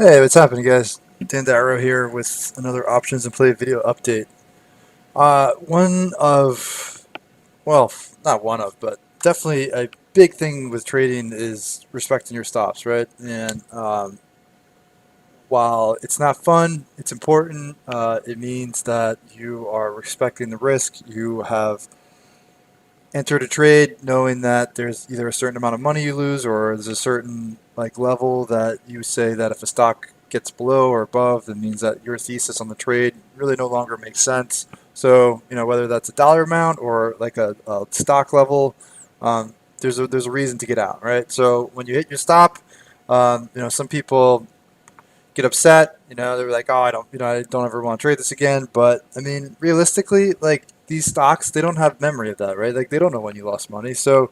Hey, what's happening, guys? Dan Darrow here with another options and play video update. One of, well, not one of, but definitely a big thing with trading is respecting your stops, right? And while it's not fun, it's important. It means that you are respecting the risk. You have entered a trade knowing that there's either a certain amount of money you lose or there's a certain like level that you say that if a stock gets below or above, that means that your thesis on the trade really no longer makes sense. So, whether that's a dollar amount or like a stock level, there's a reason to get out, right? So when you hit your stop, some people get upset. They're like, oh, I don't ever want to trade this again. But I mean, realistically, like these stocks, they don't have memory of that, right? Like they don't know when you lost money, so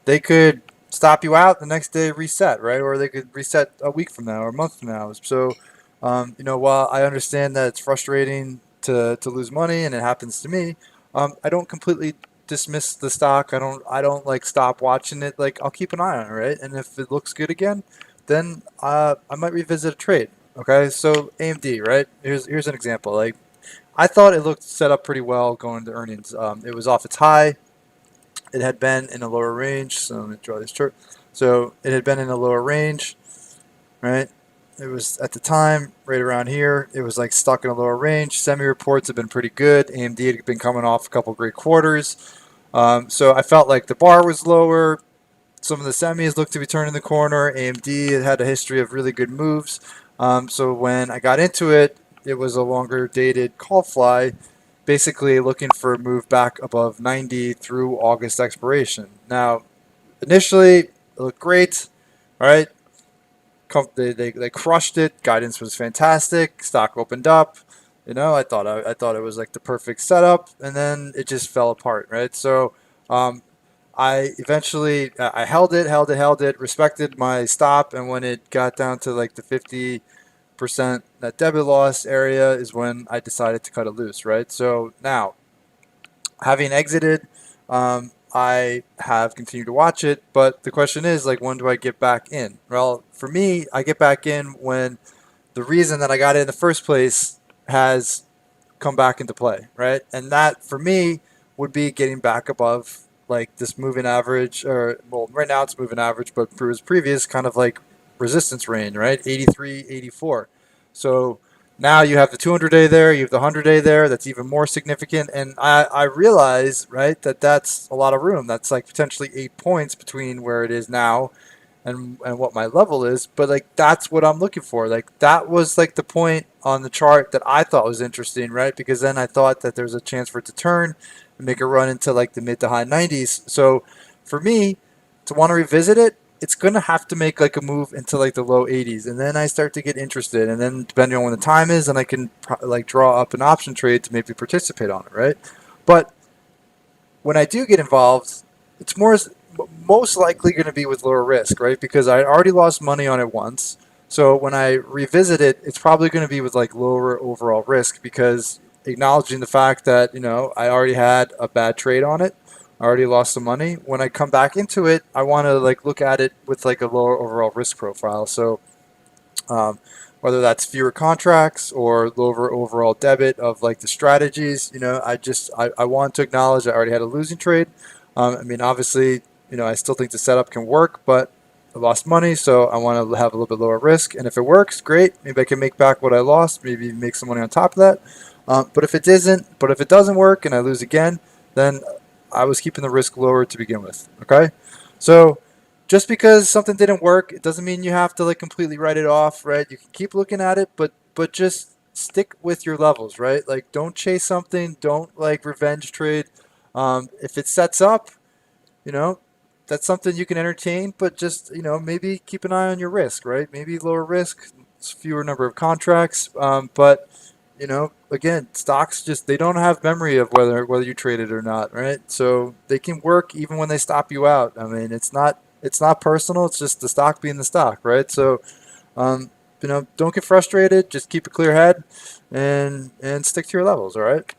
they could stop you out the next day, reset, right? Or they could reset a week from now or a month from now. So, while I understand that it's frustrating to lose money and it happens to me, I don't completely dismiss the stock. I don't like stop watching it. Like I'll keep an eye on it, right? And if it looks good again, then I might revisit a trade. Okay, so AMD, right? Here's an example. Like I thought it looked set up pretty well going to earnings. It was off its high. It had been in a lower range. So let me draw this chart. So it had been in a lower range, right? It was at the time right around here. It was like stuck in a lower range. Semi reports have been pretty good. AMD had been coming off a couple great quarters. So I felt like the bar was lower. Some of the semis looked to be turning the corner. AMD had a history of really good moves. So when I got into it, it was a longer dated call fly, basically looking for a move back above 90 through August expiration. Now, initially, it looked great, right? They crushed it. Guidance was fantastic. Stock opened up. I thought it was like the perfect setup, and then it just fell apart, right? So I eventually I held it, respected my stop, and when it got down to like the 50% net debit loss area is when I decided to cut it loose, right? So now, having exited, I have continued to watch it, but the question is like, when do I get back in? Well, for me, I get back in when the reason that I got in the first place has come back into play, right? And that for me would be getting back above like this moving average, or well, right now it's moving average, but for his previous kind of like resistance range, right? 83, 84. So now you have the 200-day there, you have the 100-day there. That's even more significant. And I realize, right, that that's a lot of room. That's like potentially 8 points between where it is now and what my level is, but like that's what I'm looking for. Like that was like the point on the chart that I thought was interesting, right? Because then I thought that there's a chance for it to turn and make a run into like the mid to high 90s. So for me to want to revisit it, it's going to have to make like a move into like the low 80s, and then I start to get interested, and then depending on when the time is, then I can like draw up an option trade to maybe participate on it, right? But when I do get involved, it's most likely going to be with lower risk, right? Because I already lost money on it once. So when I revisit it, it's probably going to be with like lower overall risk, because acknowledging the fact that, I already had a bad trade on it. I already lost some money. When I come back into it, I want to like look at it with like a lower overall risk profile. So um, whether that's fewer contracts or lower overall debit of like the strategies. I want to acknowledge I already had a losing trade. I mean, obviously, I still think the setup can work, but I lost money, so I want to have a little bit lower risk. And if it works, great. Maybe I can make back what I lost. Maybe make some money on top of that. But if it doesn't work and I lose again, then I was keeping the risk lower to begin with. Okay, so just because something didn't work, it doesn't mean you have to like completely write it off, right? You can keep looking at it, but just stick with your levels, right? Like don't chase something, don't like revenge trade. If it sets up, you know, that's something you can entertain, but just maybe keep an eye on your risk, right? Maybe lower risk, fewer number of contracts, but again, stocks just they don't have memory of whether you traded or not, right? So they can work even when they stop you out. I mean, it's not personal. It's just the stock being the stock, right? So don't get frustrated. Just keep a clear head and stick to your levels. All right.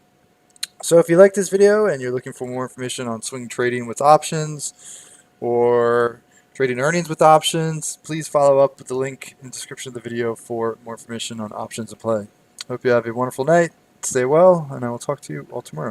So if you like this video and you're looking for more information on swing trading with options, or trading earnings with options, please follow up with the link in the description of the video for more information on options in play. Hope you have a wonderful night. Stay well, and I will talk to you all tomorrow.